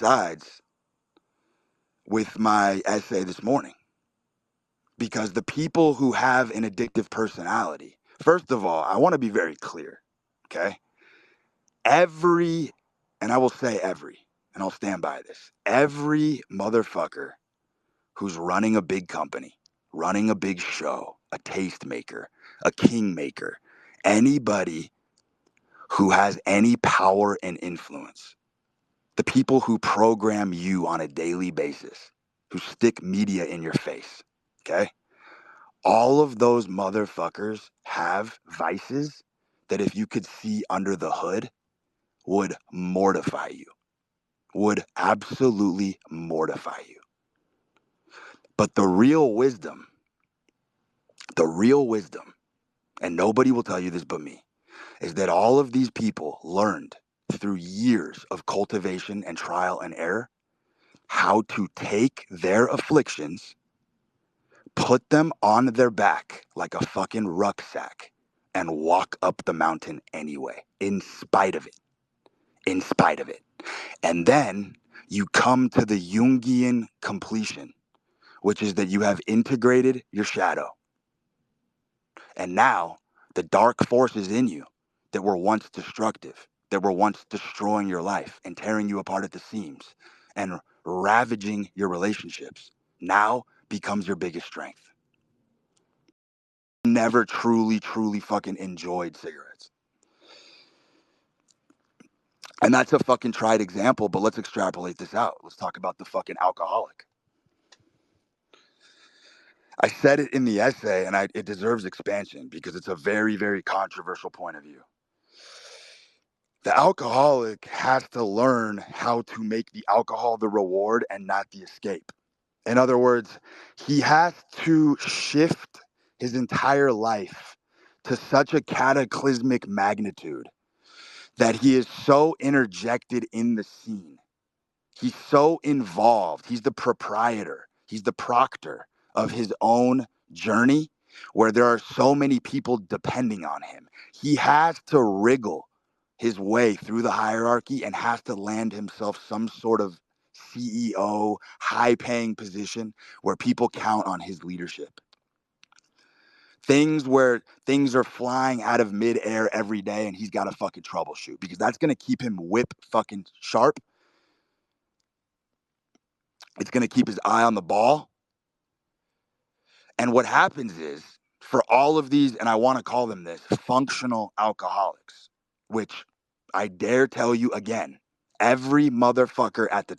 sides with my essay this morning, because the people who have an addictive personality, first of all, I want to be very clear, okay? Every, and I will say every, and I'll stand by this, every motherfucker who's running a big company, running a big show, a tastemaker, a kingmaker, anybody who has any power and influence, the people who program you on a daily basis, who stick media in your face, okay? All of those motherfuckers have vices that, if you could see under the hood, would mortify you, would absolutely mortify you. But the real wisdom, and nobody will tell you this but me, is that all of these people learned through years of cultivation and trial and error how to take their afflictions, put them on their back like a fucking rucksack, and walk up the mountain anyway, in spite of it. In spite of it. And then you come to the Jungian completion, which is that you have integrated your shadow. And now the dark forces in you that were once destructive, that were once destroying your life and tearing you apart at the seams and ravaging your relationships, now becomes your biggest strength. Never truly fucking enjoyed cigarettes. And that's a fucking tried example, but let's extrapolate this out. Let's talk about the fucking alcoholic. I said it in the essay, and it deserves expansion because it's a very, very controversial point of view. The alcoholic has to learn how to make the alcohol the reward and not the escape. In other words, he has to shift his entire life to such a cataclysmic magnitude that he is so interjected in the scene. He's so involved. He's the proprietor. He's the proctor of his own journey, where there are so many people depending on him. He has to wriggle his way through the hierarchy and has to land himself some sort of CEO, high-paying position where people count on his leadership. Things where things are flying out of midair every day and he's got to fucking troubleshoot, because that's going to keep him whip fucking sharp. It's going to keep his eye on the ball. And what happens is, for all of these, and I want to call them this, functional alcoholics, which I dare tell you again, every motherfucker at the